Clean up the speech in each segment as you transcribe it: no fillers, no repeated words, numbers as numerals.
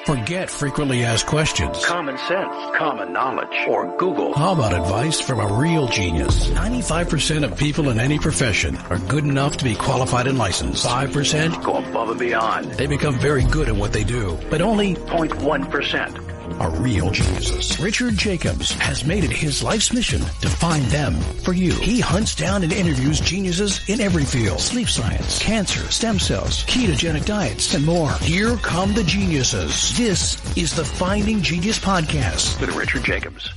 Forget frequently asked questions. Common sense, common knowledge, or Google. How about advice from a real genius? 95% of people in any profession are good enough to be qualified and licensed. 5% go above and beyond. They become very good at what they do, but only 0.1% are real geniuses. Richard Jacobs has made it his life's mission to find them for you. He hunts down and interviews geniuses in every field. Sleep science, cancer, stem cells, ketogenic diets, and more. Here come the geniuses. This is the Finding Genius Podcast with Richard Jacobs.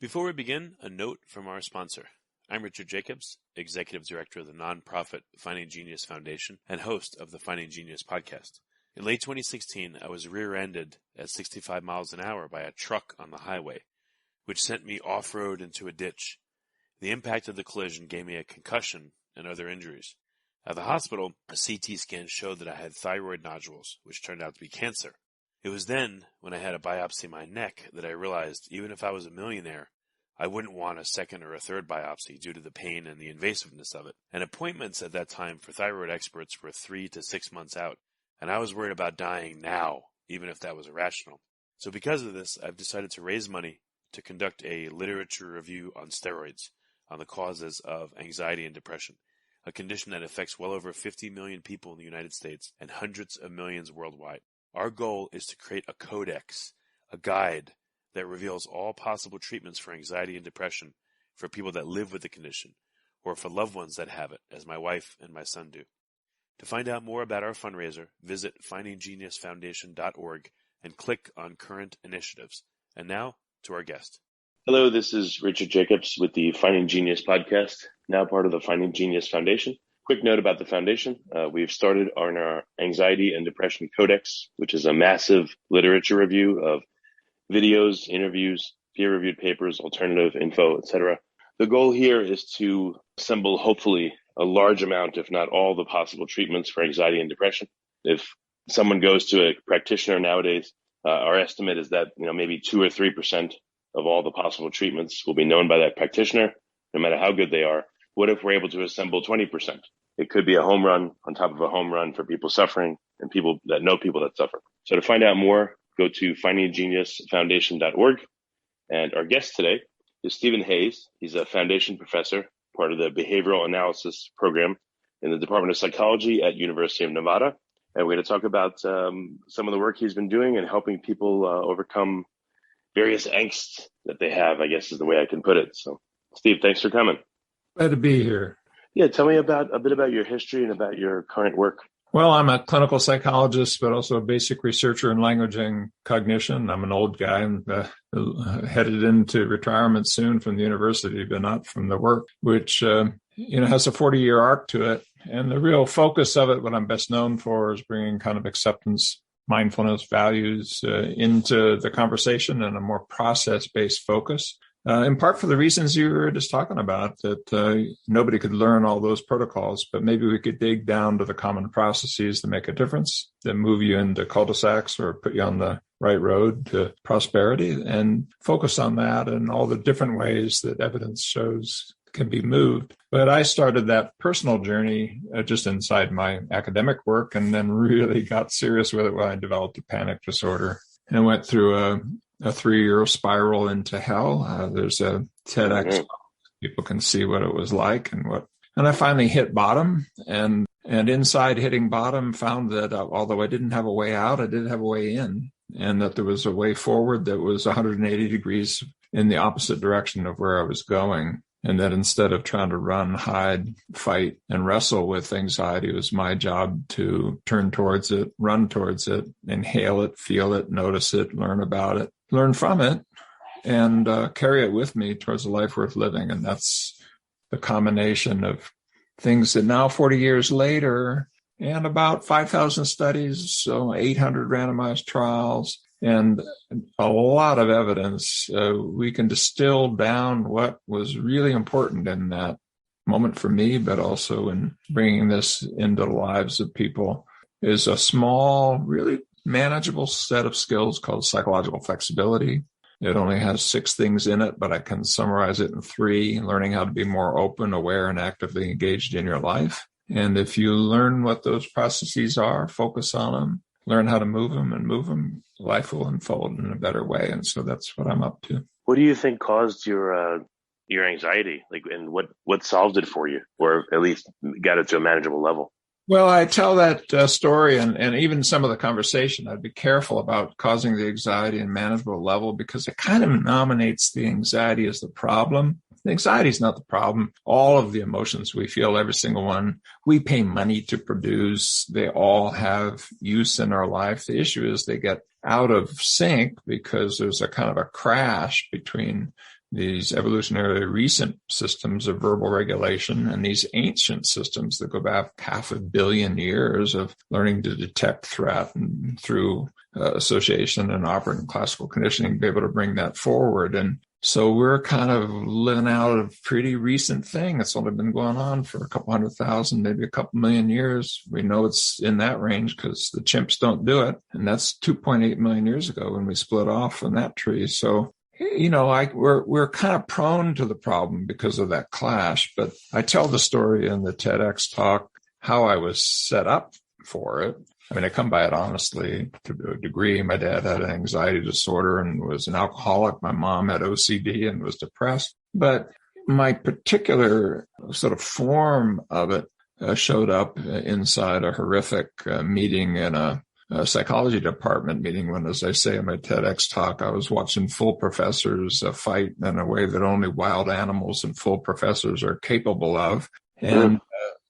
Before we begin, a note from our sponsor. I'm Richard Jacobs, Executive Director of the nonprofit Finding Genius Foundation and host of the Finding Genius Podcast. In late 2016, I was rear-ended at 65 miles an hour by a truck on the highway, which sent me off-road into a ditch. The impact of the collision gave me a concussion and other injuries. At the hospital, a CT scan showed that I had thyroid nodules, which turned out to be cancer. It was then, when I had a biopsy in my neck, that I realized even if I was a millionaire, I wouldn't want a second or a third biopsy due to the pain and the invasiveness of it. And appointments at that time for thyroid experts were 3 to 6 months out. And I was worried about dying now, even if that was irrational. So because of this, I've decided to raise money to conduct a literature review on steroids, on the causes of anxiety and depression, a condition that affects well over 50 million people in the United States and hundreds of millions worldwide. Our goal is to create a codex, a guide that reveals all possible treatments for anxiety and depression for people that live with the condition, or for loved ones that have it, as my wife and my son do. To find out more about our fundraiser, visit findinggeniusfoundation.org and click on current initiatives. And now to our guest. Hello, this is Richard Jacobs with the Finding Genius podcast, now part of the Finding Genius Foundation. Quick note about the foundation. We've started on our Anxiety and Depression Codex, which is a massive literature review of videos, interviews, peer-reviewed papers, alternative info, etc. The goal here is to assemble, hopefully, a large amount, if not all, the possible treatments for anxiety and depression. If someone goes to a practitioner nowadays, our estimate is that maybe 2 or 3% of all the possible treatments will be known by that practitioner, no matter how good they are. What if we're able to assemble 20%? It could be a home run on top of a home run for people suffering and people that know people that suffer. So to find out more, go to findinggeniusfoundation.org. And our guest today is Stephen Hayes. He's a foundation professor, part of the behavioral analysis program in the Department of Psychology at University of Nevada. And we're going to talk about some of the work he's been doing and helping people overcome various angst that they have, I guess is the way I can put it. So, Steve, thanks for coming. Glad to be here. Yeah, tell me a bit about your history and about your current work. Well, I'm a clinical psychologist, but also a basic researcher in language and cognition. I'm an old guy. I'm headed into retirement soon from the university, but not from the work, which has a 40-year arc to it. And the real focus of it, what I'm best known for, is bringing kind of acceptance, mindfulness, values into the conversation and a more process-based focus. In part for the reasons you were just talking about, that nobody could learn all those protocols, but maybe we could dig down to the common processes that make a difference, that move you into cul-de-sacs or put you on the right road to prosperity, and focus on that and all the different ways that evidence shows can be moved. But I started that personal journey just inside my academic work, and then really got serious with it when I developed a panic disorder and went through a 3-year spiral into hell. There's a TEDx. People can see what it was like and I finally hit bottom, and inside hitting bottom found that although I didn't have a way out, I did have a way in, and that there was a way forward that was 180 degrees in the opposite direction of where I was going. And that instead of trying to run, hide, fight, and wrestle with anxiety, it was my job to turn towards it, run towards it, inhale it, feel it, notice it, learn about it, learn from it, and carry it with me towards a life worth living. And that's the combination of things that now, 40 years later, and about 5,000 studies, so 800 randomized trials, and a lot of evidence, we can distill down what was really important in that moment for me, but also in bringing this into the lives of people, is a small, really manageable set of skills called psychological flexibility. It only has 6 things in it, but I can summarize it in 3: learning how to be more open, aware, and actively engaged in your life. And if you learn what those processes are, focus on them, learn how to move them, life will unfold in a better way. And so that's what I'm up to. What do you think caused your anxiety? And what solved it for you, or at least got it to a manageable level? Well, I tell that story and even some of the conversation, I'd be careful about causing the anxiety in manageable level because it kind of nominates the anxiety as the problem. The anxiety is not the problem. All of the emotions we feel, every single one, we pay money to produce. They all have use in our life. The issue is they get out of sync because there's a kind of a crash between these evolutionarily recent systems of verbal regulation and these ancient systems that go back 500 million years of learning to detect threat and through association and operant classical conditioning, be able to bring that forward. And so we're kind of living out a pretty recent thing. It's only been going on for a couple 100,000, maybe a couple million years. We know it's in that range because the chimps don't do it. And that's 2.8 million years ago when we split off from that tree. So we're kind of prone to the problem because of that clash. But I tell the story in the TEDx talk how I was set up for it. I mean, I come by it honestly to a degree. My dad had an anxiety disorder and was an alcoholic. My mom had OCD and was depressed. But my particular sort of form of it showed up inside a horrific meeting in a psychology department meeting when, as I say in my TEDx talk, I was watching full professors fight in a way that only wild animals and full professors are capable of. And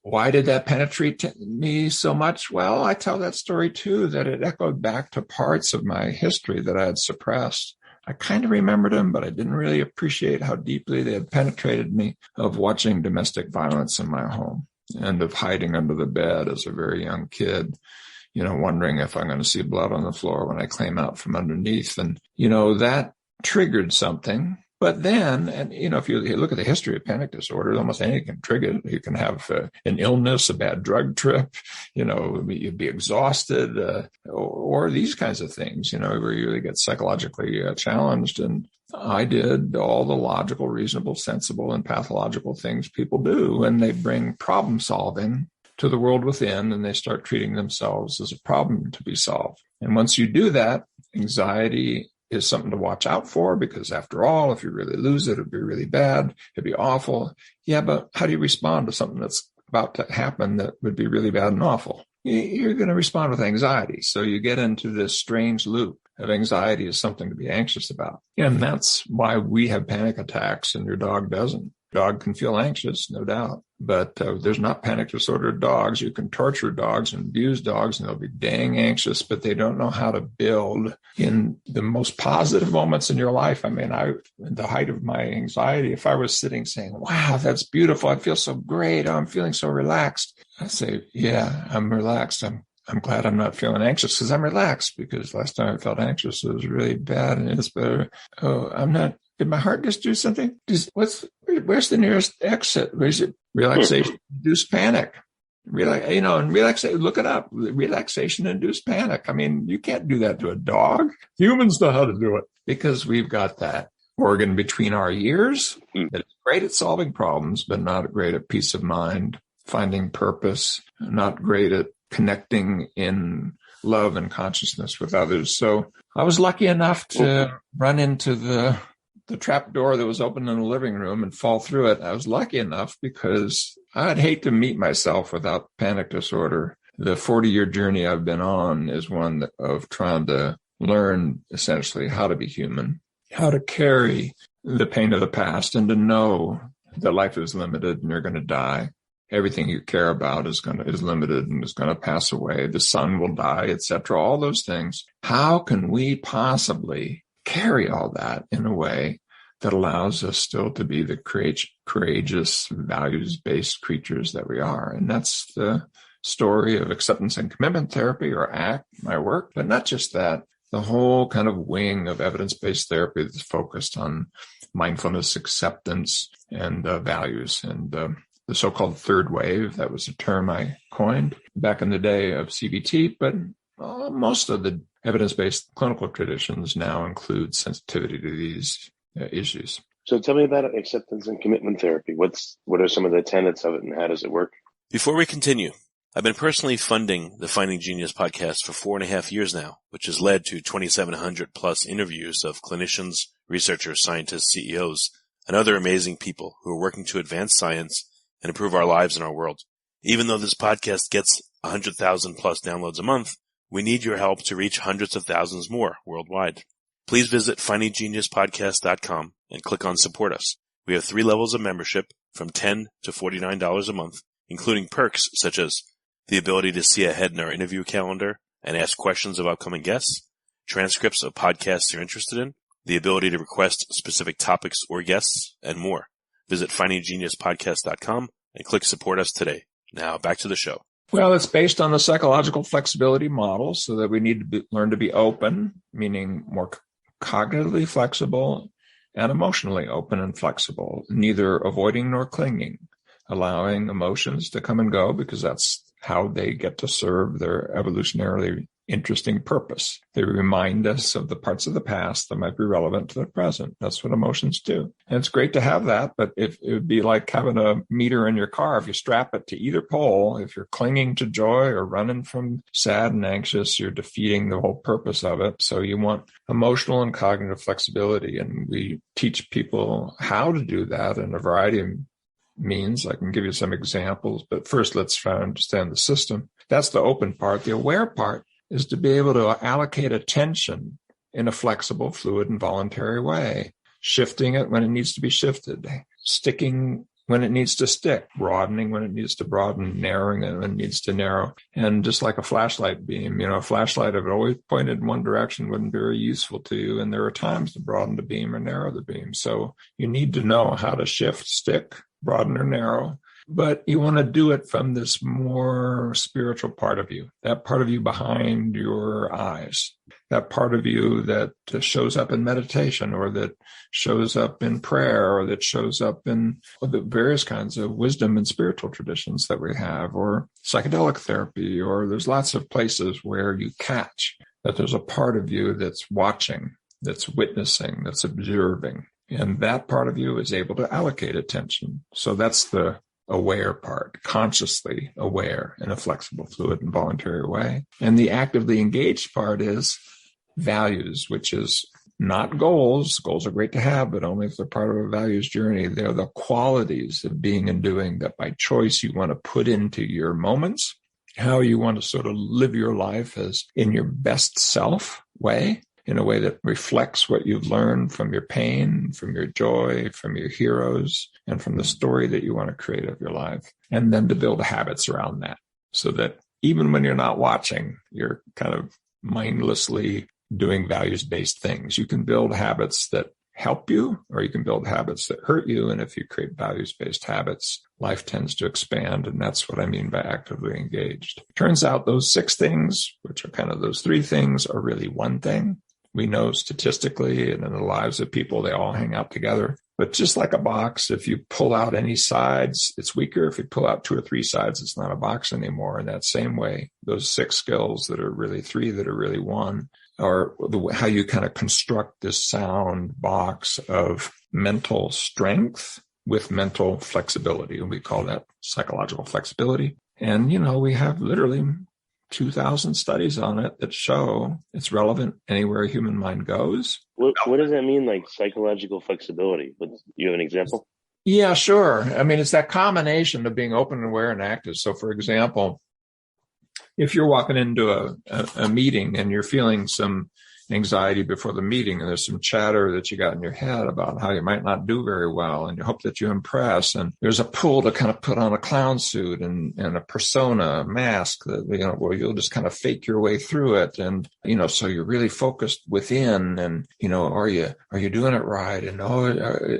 why did that penetrate me so much? Well, I tell that story too, that it echoed back to parts of my history that I had suppressed. I kind of remembered them, but I didn't really appreciate how deeply they had penetrated me, of watching domestic violence in my home and of hiding under the bed as a very young kid, wondering if I'm going to see blood on the floor when I climb out from underneath. And, that triggered something. But then, and if you look at the history of panic disorder, almost anything can trigger it. You can have an illness, a bad drug trip, you'd be exhausted, or these kinds of things, where you really get psychologically challenged. And I did all the logical, reasonable, sensible, and pathological things people do when they bring problem solving to the world within, and they start treating themselves as a problem to be solved. And once you do that, anxiety is something to watch out for, because after all, if you really lose it, it'd be really bad. It'd be awful. Yeah, but how do you respond to something that's about to happen that would be really bad and awful? You're going to respond with anxiety. So you get into this strange loop of anxiety is something to be anxious about. And that's why we have panic attacks and your dog doesn't. Dog can feel anxious, no doubt, but there's not panic disordered dogs. You can torture dogs and abuse dogs and they'll be dang anxious, but they don't know how to build in the most positive moments in your life. I mean, at the height of my anxiety, if I was sitting saying, wow, that's beautiful. I feel so great. Oh, I'm feeling so relaxed. I'd say, yeah, I'm relaxed. I'm glad I'm not feeling anxious because I'm relaxed, because last time I felt anxious, it was really bad and it's better. Oh, I'm not. Did my heart just do something? Where's the nearest exit? Where's it? Relaxation-induced panic. And look it up. Relaxation-induced panic. I mean, you can't do that to a dog. Humans know how to do it because we've got that organ between our ears that is great at solving problems, but not great at peace of mind, finding purpose, not great at connecting in love and consciousness with others. So I was lucky enough to run into the trap door that was open in the living room and fall through it. I was lucky enough because I'd hate to meet myself without panic disorder. The 40-year journey I've been on is one of trying to learn essentially how to be human, how to carry the pain of the past, and to know that life is limited and you're going to die. Everything you care about is limited and is going to pass away. The sun will die, etc. All those things. How can we possibly carry all that in a way that allows us still to be the courageous, values-based creatures that we are? And that's the story of acceptance and commitment therapy, or ACT, my work. But not just that, the whole kind of wing of evidence-based therapy that's focused on mindfulness, acceptance, and values. And the so-called third wave, that was a term I coined back in the day of CBT, but most of the evidence-based clinical traditions now include sensitivity to these issues. So tell me about acceptance and commitment therapy. What are some of the tenets of it and how does it work? Before we continue, I've been personally funding the Finding Genius podcast for 4.5 years now, which has led to 2,700 plus interviews of clinicians, researchers, scientists, CEOs, and other amazing people who are working to advance science and improve our lives and our world. Even though this podcast gets 100,000 plus downloads a month, we need your help to reach hundreds of thousands more worldwide. Please visit findinggeniuspodcast.com and click on Support Us. We have 3 levels of membership from $10 to $49 a month, including perks such as the ability to see ahead in our interview calendar and ask questions of upcoming guests, transcripts of podcasts you're interested in, the ability to request specific topics or guests, and more. Visit findinggeniuspodcast.com and click Support Us today. Now back to the show. Well, it's based on the psychological flexibility model, so that we need to learn to be open, meaning more cognitively flexible and emotionally open and flexible, neither avoiding nor clinging, allowing emotions to come and go because that's how they get to serve their evolutionarily interesting purpose. They remind us of the parts of the past that might be relevant to the present. That's what emotions do. And it's great to have that, but it would be like having a meter in your car. If you strap it to either pole, if you're clinging to joy or running from sad and anxious, you're defeating the whole purpose of it. So you want emotional and cognitive flexibility. And we teach people how to do that in a variety of means. I can give you some examples, but first let's try to understand the system. That's the open part. The aware part is to be able to allocate attention in a flexible, fluid, and voluntary way, shifting it when it needs to be shifted, sticking when it needs to stick, broadening when it needs to broaden, narrowing it when it needs to narrow. And just like a flashlight beam, a flashlight, if it always pointed in one direction, wouldn't be very useful to you. And there are times to broaden the beam or narrow the beam. So you need to know how to shift, stick, broaden, or narrow. But you want to do it from this more spiritual part of you, that part of you behind your eyes, that part of you that shows up in meditation or that shows up in prayer or that shows up in the various kinds of wisdom and spiritual traditions that we have, or psychedelic therapy, or there's lots of places where you catch that there's a part of you that's watching, that's witnessing, that's observing. And that part of you is able to allocate attention. So that's the aware part, consciously aware in a flexible, fluid, and voluntary way. And the actively engaged part is values, which is not goals. Goals are great to have, but only if they're part of a values journey. They're the qualities of being and doing that by choice you want to put into your moments, how you want to sort of live your life as in your best self way, in a way that reflects what you've learned from your pain, from your joy, from your heroes, and from the story that you want to create of your life. And then to build habits around that so that even when you're not watching, you're kind of mindlessly doing values-based things. You can build habits that help you, or you can build habits that hurt you. And if you create values-based habits, life tends to expand. And that's what I mean by actively engaged. Turns out those 6 things, which are kind of those 3 things, are really one thing. We know statistically and in the lives of people, they all hang out together. But just like a box, if you pull out any sides, it's weaker. If you pull out 2 or 3 sides, it's not a box anymore. In that same way, those 6 skills that are really 3, that are really 1, are how you kind of construct this sound box of mental strength with mental flexibility. And we call that psychological flexibility. And, we have literally 2,000 studies on it that show it's relevant anywhere a human mind goes. What does that mean, like psychological flexibility? Do you have an example? Yeah, sure. I mean, it's that combination of being open, aware, and active. So, for example, if you're walking into a meeting and you're feeling some anxiety before the meeting and there's some chatter that you got in your head about how you might not do very well and you hope that you impress, and there's a pull to kind of put on a clown suit and a persona, a mask that, where you'll just kind of fake your way through it. And, so you're really focused within and, are you doing it right? And,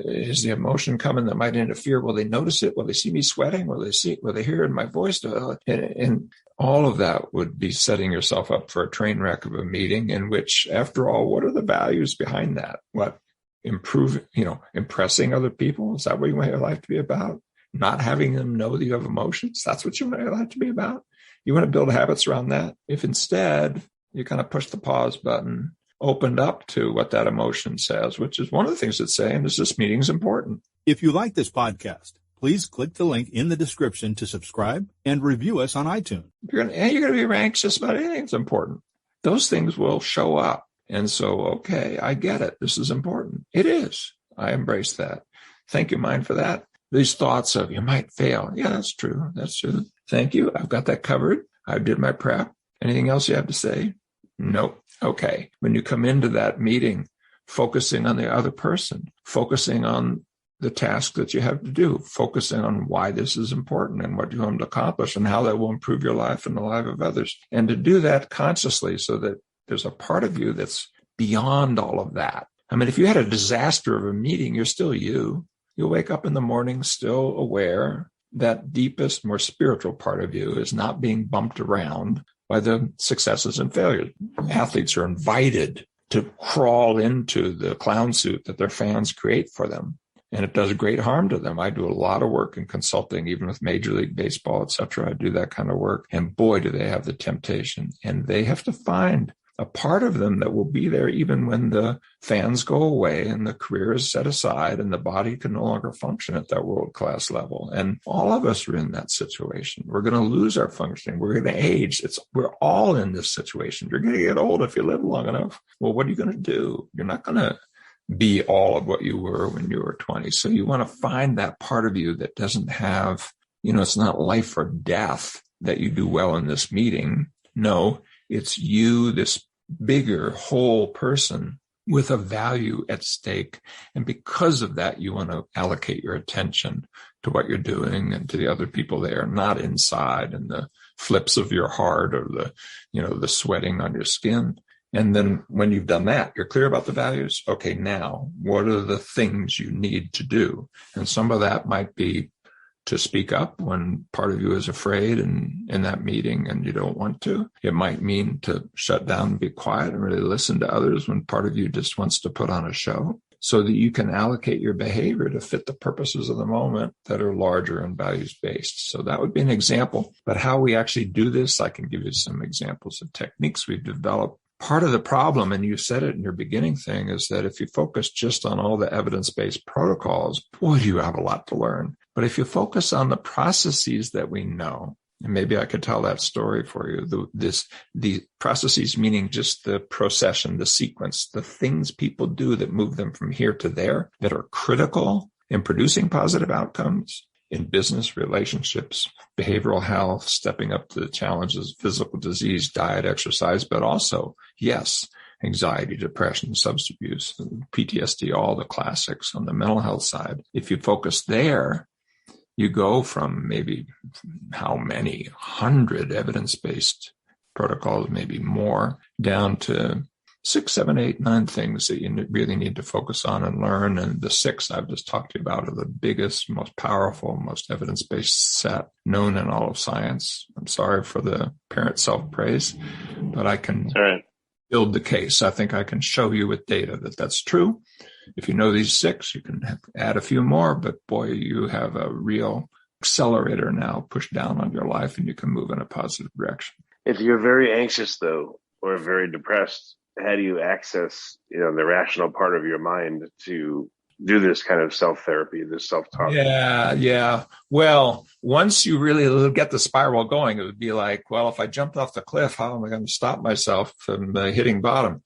is the emotion coming that might interfere? Will they notice it? Will they see me sweating? Will they hear it in my voice? And all of that would be setting yourself up for a train wreck of a meeting in which, after all, what are the values behind that? What? Impressing other people? Is that what you want your life to be about? Not having them know that you have emotions? That's what you want your life to be about? You want to build habits around that? If instead you kind of push the pause button, opened up to what that emotion says, which is one of the things it's saying is this meeting is important. If you like this podcast, Please click the link in the description to subscribe and review us on iTunes. You're going to be anxious about anything that's important. Those things will show up. And so, okay, I get it. This is important. It is. I embrace that. Thank you, mind, for that. These thoughts of you might fail. Yeah, that's true. That's true. Thank you. I've got that covered. I did my prep. Anything else you have to say? Nope. Okay. When you come into that meeting, focusing on the other person, focusing on the task that you have to do, focusing on why this is important and what you want to accomplish and how that will improve your life and the life of others. And to do that consciously so that there's a part of you that's beyond all of that. I mean, if you had a disaster of a meeting, you're still you. You'll wake up in the morning still aware that deepest, more spiritual part of you is not being bumped around by the successes and failures. Athletes are invited to crawl into the clown suit that their fans create for them. And it does great harm to them. I do a lot of work in consulting, even with Major League Baseball, et cetera. I do that kind of work. And boy, do they have the temptation. And they have to find a part of them that will be there even when the fans go away and the career is set aside and the body can no longer function at that world-class level. And all of us are in that situation. We're going to lose our functioning. We're going to age. We're all in this situation. You're going to get old if you live long enough. Well, what are you going to do? You're not going to be all of what you were when you were 20. So you want to find that part of you that doesn't have, it's not life or death that you do well in this meeting. No, it's you, this bigger whole person with a value at stake. And because of that, you want to allocate your attention to what you're doing and to the other people there, not inside and the flips of your heart or the sweating on your skin. And then when you've done that, you're clear about the values. Okay, now what are the things you need to do? And some of that might be to speak up when part of you is afraid and in that meeting and you don't want to. It might mean to shut down and be quiet and really listen to others when part of you just wants to put on a show so that you can allocate your behavior to fit the purposes of the moment that are larger and values-based. So that would be an example. But how we actually do this, I can give you some examples of techniques we've developed. Part of the problem, and you said it in your beginning thing, is that if you focus just on all the evidence-based protocols, boy, do you have a lot to learn. But if you focus on the processes that we know, and maybe I could tell that story for you, the processes meaning just the procession, the sequence, the things people do that move them from here to there that are critical in producing positive outcomes in business, relationships, behavioral health, stepping up to the challenges of physical disease, diet, exercise, but also, yes, anxiety, depression, substance abuse, PTSD, all the classics on the mental health side. If you focus there, you go from maybe how many 100 evidence-based protocols, maybe more, down to 6, 7, 8, 9 things that you really need to focus on and learn. And the 6 I've just talked to you about are the biggest, most powerful, most evidence-based set known in all of science. I'm sorry for the parent self-praise, but I can build the case. I think I can show you with data that that's true. If you know these 6, you can add a few more, but boy, you have a real accelerator now pushed down on your life and you can move in a positive direction. If you're very anxious, though, or very depressed, how do you access, the rational part of your mind to do this kind of self-therapy, this self-talk? Yeah. Well, once you really get the spiral going, it would be like, well, if I jumped off the cliff, how am I going to stop myself from hitting bottom?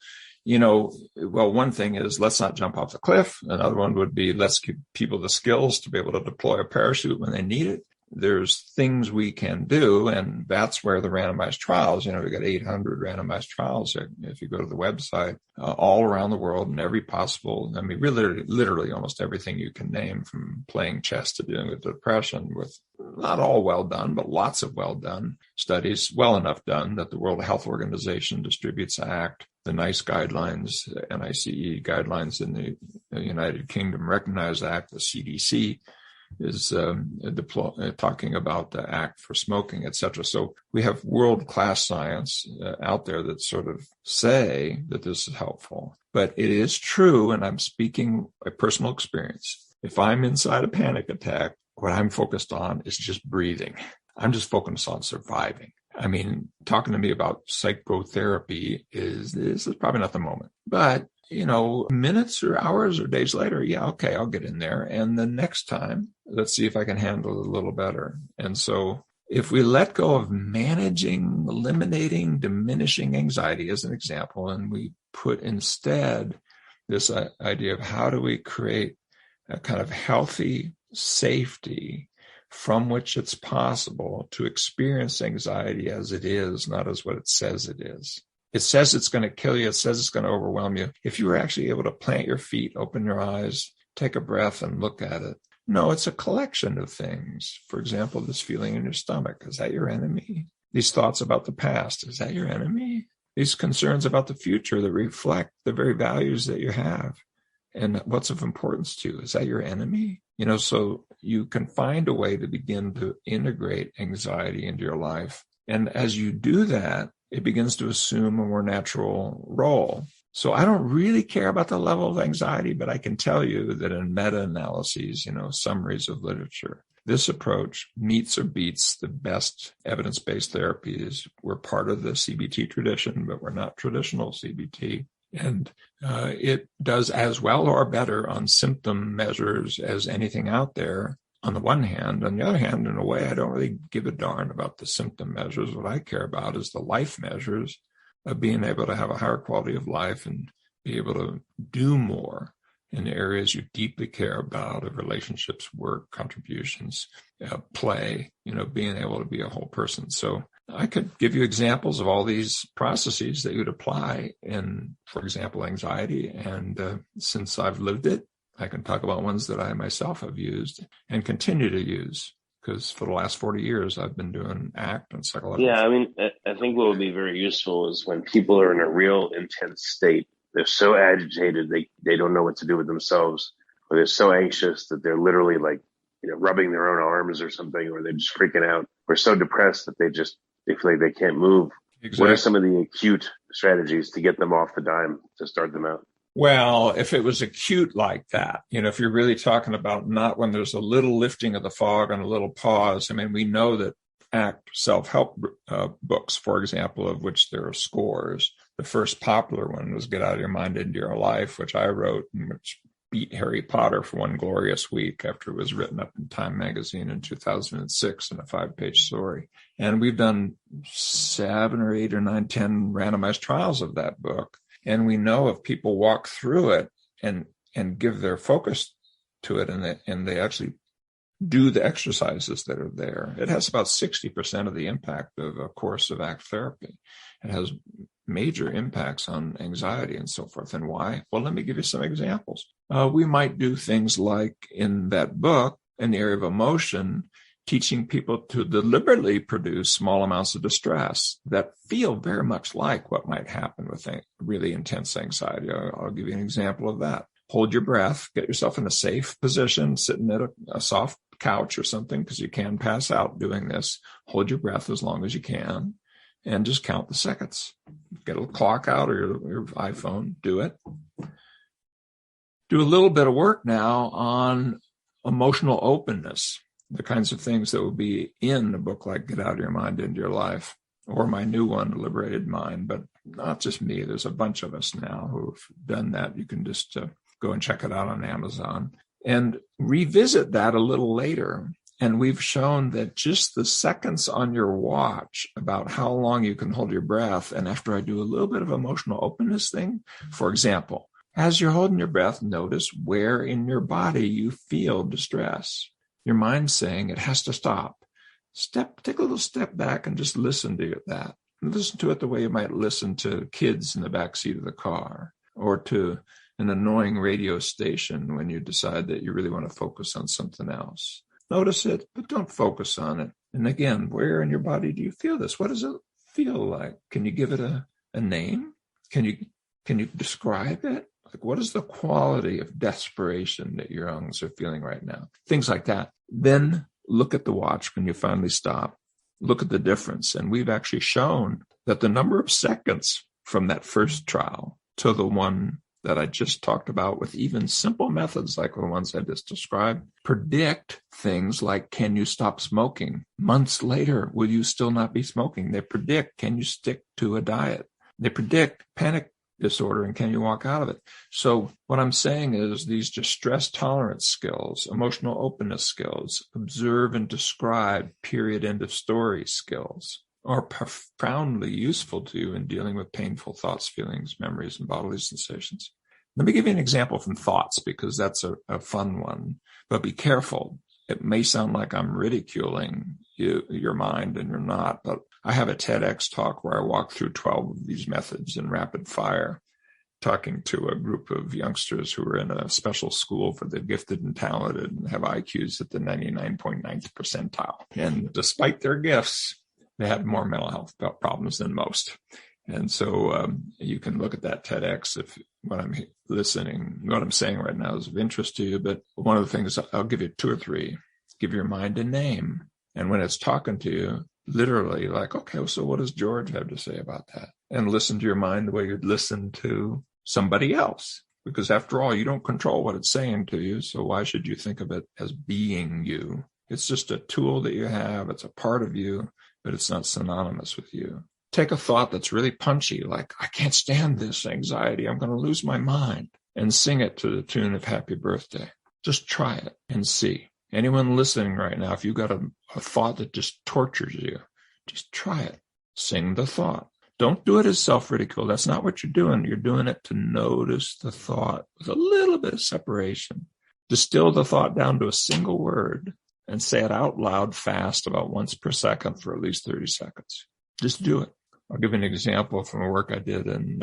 Well, one thing is let's not jump off the cliff. Another one would be let's give people the skills to be able to deploy a parachute when they need it. There's things we can do, and that's where the randomized trials, we've got 800 randomized trials if you go to the website, all around the world and every possible, really, literally almost everything you can name, from playing chess to dealing with depression, with not all well done, but lots of well done studies, well enough done that the World Health Organization distributes ACT, the NICE guidelines, NICE guidelines in the United Kingdom recognize ACT, the CDC is talking about the ACT for smoking, etc. So we have world-class science out there that sort of say that this is helpful. But it is true, and I'm speaking by personal experience. If I'm inside a panic attack, what I'm focused on is just breathing. I'm just focused on surviving. Talking to me about psychotherapy this is probably not the moment. But minutes or hours or days later, yeah, okay, I'll get in there. And the next time, let's see if I can handle it a little better. And so if we let go of managing, eliminating, diminishing anxiety as an example, and we put instead this idea of how do we create a kind of healthy safety from which it's possible to experience anxiety as it is, not as what it says it is. It says it's going to kill you. It says it's going to overwhelm you. If you were actually able to plant your feet, open your eyes, take a breath and look at it. No, it's a collection of things. For example, this feeling in your stomach, is that your enemy? These thoughts about the past, is that your enemy? These concerns about the future that reflect the very values that you have and what's of importance to you, is that your enemy? So you can find a way to begin to integrate anxiety into your life. And as you do that, it begins to assume a more natural role. So I don't really care about the level of anxiety, but I can tell you that in meta-analyses, summaries of literature, this approach meets or beats the best evidence-based therapies. We're part of the CBT tradition, but we're not traditional CBT. And it does as well or better on symptom measures as anything out there on the one hand. On the other hand, in a way, I don't really give a darn about the symptom measures. What I care about is the life measures of being able to have a higher quality of life and be able to do more in the areas you deeply care about, of relationships, work, contributions, play, being able to be a whole person. So I could give you examples of all these processes that you'd apply in, for example, anxiety. And since I've lived it, I can talk about ones that I myself have used and continue to use, because for the last 40 years, I've been doing ACT and psychological. Yeah, I think what would be very useful is when people are in a real intense state, they're so agitated, they don't know what to do with themselves, or they're so anxious that they're literally rubbing their own arms or something, or they're just freaking out, or so depressed that they feel like they can't move. Exactly. What are some of the acute strategies to get them off the dime, to start them out? Well, if it was acute like that, if you're really talking about not when there's a little lifting of the fog and a little pause. We know that ACT self-help books, for example, of which there are scores. The first popular one was Get Out of Your Mind Into Your Life, which I wrote, and which beat Harry Potter for one glorious week after it was written up in Time magazine in 2006 in a 5-page story. And we've done 7 or 8 or 9, 10 randomized trials of that book. And we know if people walk through it and give their focus to it, and they actually do the exercises that are there, it has about 60% of the impact of a course of ACT therapy. It has major impacts on anxiety and so forth. And why? Well, let me give you some examples. We might do things like in that book, in the area of emotion, teaching people to deliberately produce small amounts of distress that feel very much like what might happen with really intense anxiety. I'll give you an example of that. Hold your breath, get yourself in a safe position, sitting at a soft couch or something, because you can pass out doing this. Hold your breath as long as you can and just count the seconds. Get a clock out or your iPhone, do it. Do a little bit of work now on emotional openness, the kinds of things that would be in a book like Get Out of Your Mind Into Your Life, or my new one, Liberated Mind. But not just me. There's a bunch of us now who've done that. You can just go and check it out on Amazon and revisit that a little later. And we've shown that just the seconds on your watch about how long you can hold your breath. And after I do a little bit of emotional openness thing, for example, as you're holding your breath, notice where in your body you feel distress. Your mind's saying it has to stop. Take a little step back and just listen to that. Listen to it the way you might listen to kids in the backseat of the car, or to an annoying radio station when you decide that you really want to focus on something else. Notice it, but don't focus on it. And again, where in your body do you feel this? What does it feel like? Can you give it a name? Can you describe it? Like, what is the quality of desperation that your lungs are feeling right now? Things like that. Then look at the watch when you finally stop. Look at the difference. And we've actually shown that the number of seconds from that first trial to the one that I just talked about, with even simple methods like the ones I just described, predict things like, can you stop smoking? Months later, will you still not be smoking? They predict, can you stick to a diet? They predict panic disorder, and can you walk out of it? So what I'm saying is these distress tolerance skills, emotional openness skills, observe and describe, period, end of story skills are profoundly useful to you in dealing with painful thoughts, feelings, memories, and bodily sensations. Let me give you an example from thoughts, because that's a fun one, but be careful. It may sound like I'm ridiculing your mind, and you're not, but I have a TEDx talk where I walk through 12 of these methods in rapid fire, talking to a group of youngsters who are in a special school for the gifted and talented and have IQs at the 99.9th percentile. And despite their gifts, they have more mental health problems than most. And so you can look at that TEDx if what I'm saying right now is of interest to you. But one of the things, I'll give you 2 or 3, give your mind a name. And when it's talking to you, literally like, okay, so what does George have to say about that? And listen to your mind the way you'd listen to somebody else. Because after all, you don't control what it's saying to you. So why should you think of it as being you? It's just a tool that you have. It's a part of you, but it's not synonymous with you. Take a thought that's really punchy, like, I can't stand this anxiety, I'm going to lose my mind, and sing it to the tune of Happy Birthday. Just try it and see. Anyone listening right now, if you've got a thought that just tortures you, just try it. Sing the thought. Don't do it as self-ridicule. That's not what you're doing. You're doing it to notice the thought with a little bit of separation. Distill the thought down to a single word and say it out loud fast about once per second for at least 30 seconds. Just do it. I'll give an example from a work I did in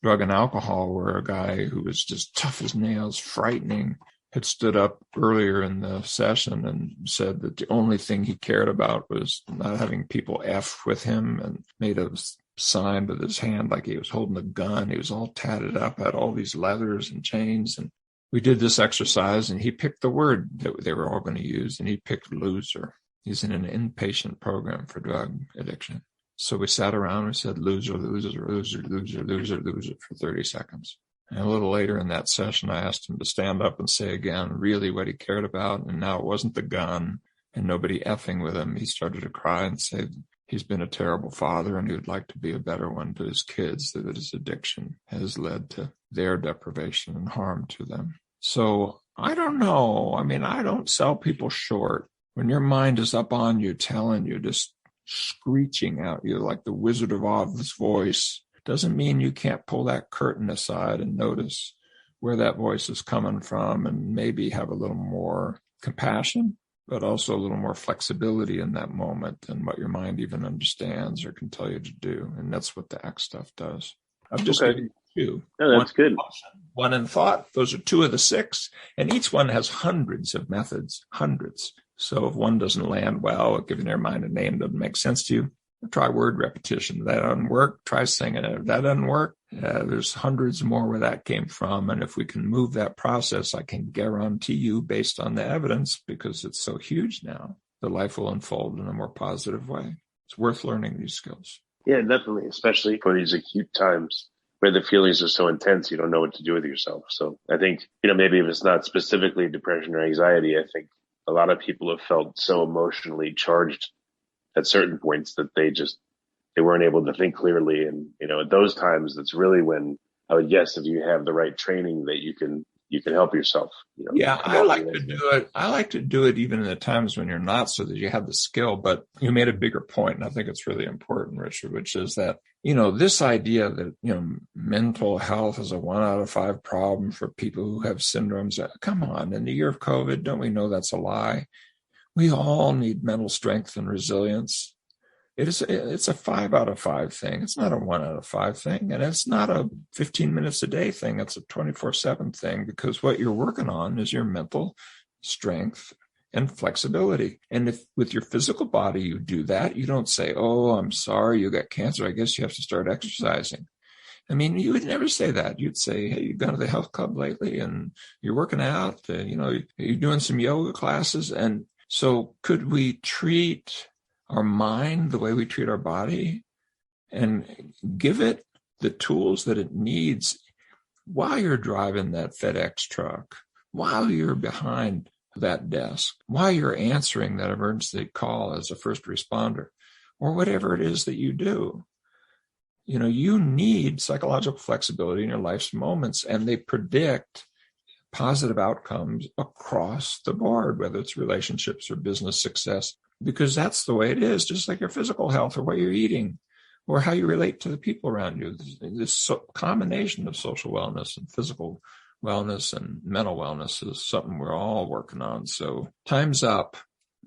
drug and alcohol, where a guy who was just tough as nails, frightening, had stood up earlier in the session and said that the only thing he cared about was not having people F with him, and made a sign with his hand like he was holding a gun. He was all tatted up, had all these leathers and chains. And we did this exercise, and he picked the word that they were all going to use, and he picked loser. He's in an inpatient program for drug addiction. So we sat around and said, loser, loser, loser, loser, loser, loser for 30 seconds. And a little later in that session, I asked him to stand up and say again really what he cared about. And now it wasn't the gun and nobody effing with him. He started to cry and say he's been a terrible father and he would like to be a better one to his kids, that his addiction has led to their deprivation and harm to them. So I don't know. I mean, I don't sell people short. When your mind is up on you, telling you, just screeching out you like the Wizard of Oz voice, doesn't mean you can't pull that curtain aside and notice where that voice is coming from, and maybe have a little more compassion, but also a little more flexibility in that moment than what your mind even understands or can tell you to do. And that's what the ACT stuff does. I've just given you 2. No, that's good. One in thought. Those are 2 of the 6. And each one has hundreds of methods, hundreds. So if one doesn't land well, giving their mind a name doesn't make sense to you, try word repetition. That doesn't work. Try singing it. If that doesn't work, there's hundreds more where that came from. And if we can move that process, I can guarantee you, based on the evidence, because it's so huge now, the life will unfold in a more positive way. It's worth learning these skills. Yeah, definitely, especially for these acute times where the feelings are so intense, you don't know what to do with yourself. So I think, maybe if it's not specifically depression or anxiety, I think a lot of people have felt so emotionally charged at certain points that they weren't able to think clearly. And, at those times, that's really when I would guess if you have the right training that you can help yourself. Yeah, I like to do it. I like to do it even in the times when you're not, so that you have the skill. But you made a bigger point, and I think it's really important, Richard, which is that, this idea that, mental health is a 1 out of 5 problem for people who have syndromes. Come on, in the year of COVID, don't we know that's a lie? We all need mental strength and resilience. It's a 5 out of 5 thing. It's not a 1 out of 5 thing. And it's not a 15 minutes a day thing. It's a 24/7 thing, because what you're working on is your mental strength and flexibility. And if with your physical body you do that, you don't say, oh, I'm sorry, you got cancer, I guess you have to start exercising. I mean, you would never say that. You'd say, hey, you've gone to the health club lately and you're working out, you're doing some yoga classes. And so could we treat our mind the way we treat our body and give it the tools that it needs while you're driving that FedEx truck, while you're behind that desk, while you're answering that emergency call as a first responder, or whatever it is that you do? You need psychological flexibility in your life's moments, and they predict positive outcomes across the board, whether it's relationships or business success, because that's the way it is, just like your physical health or what you're eating or how you relate to the people around you. This combination of social wellness and physical wellness and mental wellness is something we're all working on. So time's up,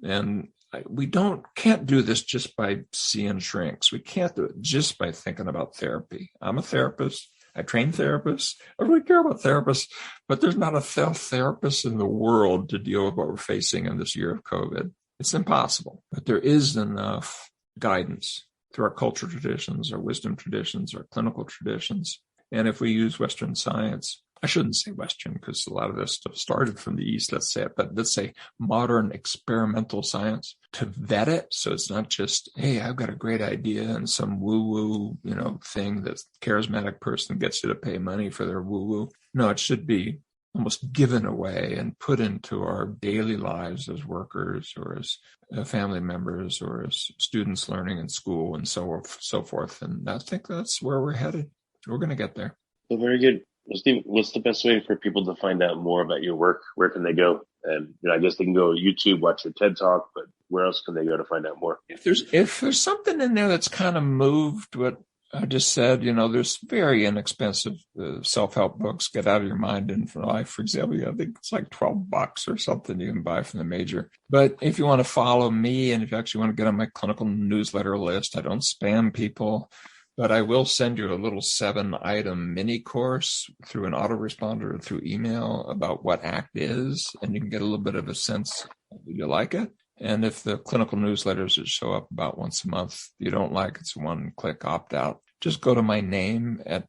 and we can't do this just by seeing shrinks. We can't do it just by thinking about therapy. I'm a therapist. I train therapists. I really care about therapists, but there's not a therapist in the world to deal with what we're facing in this year of COVID. It's impossible, but there is enough guidance through our cultural traditions, our wisdom traditions, our clinical traditions. And if we use Western science, I shouldn't say Western because a lot of this stuff started from the East, let's say it, but let's say modern experimental science to vet it. So it's not just, hey, I've got a great idea and some woo-woo, thing that charismatic person gets you to pay money for their woo-woo. No, it should be almost given away and put into our daily lives as workers or as family members or as students learning in school and so forth. And I think that's where we're headed. We're going to get there. Well, very good. Well, Steve, what's the best way for people to find out more about your work? Where can they go? And I guess they can go to YouTube, watch your TED Talk, but where else can they go to find out more? If there's something in there that's kind of moved what I just said, there's very inexpensive self-help books. Get Out of Your Mind and for Life, for example. I think it's like $12 or something you can buy from the major. But if you want to follow me and if you actually want to get on my clinical newsletter list, I don't spam people. But I will send you a little 7-item mini course through an autoresponder or through email about what ACT is, and you can get a little bit of a sense of if you like it. And if the clinical newsletters that show up about once a month you don't like, it's one-click opt-out. Just go to my name at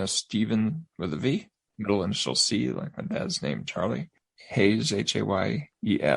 Stephen with a V, middle initial C, like my dad's name, Charlie. Hayes, Hayes,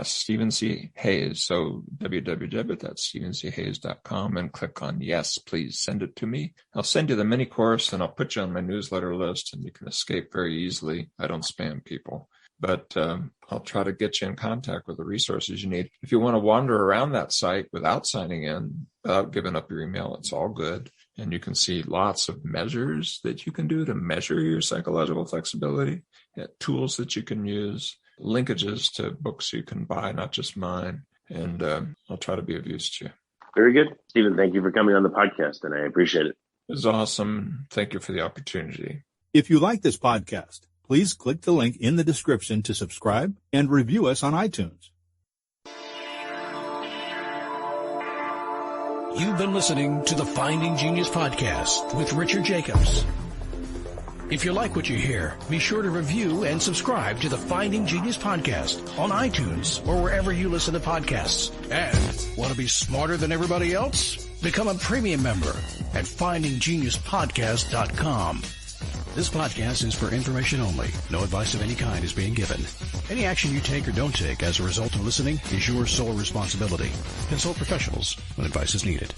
Stephen C. Hayes. So www.stephenchayes.com and click on yes, please send it to me. I'll send you the mini course and I'll put you on my newsletter list and you can escape very easily. I don't spam people, but I'll try to get you in contact with the resources you need. If you want to wander around that site without signing in, without giving up your email, it's all good. And you can see lots of measures that you can do to measure your psychological flexibility, tools that you can use, linkages to books you can buy, not just mine. And I'll try to be of use to you. Very good. Stephen, thank you for coming on the podcast, and I appreciate it. It was awesome. Thank you for the opportunity. If you like this podcast, please click the link in the description to subscribe and review us on iTunes. You've been listening to the Finding Genius podcast with Richard Jacobs. If you like what you hear, be sure to review and subscribe to the Finding Genius podcast on iTunes or wherever you listen to podcasts. And want to be smarter than everybody else? Become a premium member at findinggeniuspodcast.com. This podcast is for information only. No advice of any kind is being given. Any action you take or don't take as a result of listening is your sole responsibility. Consult professionals when advice is needed.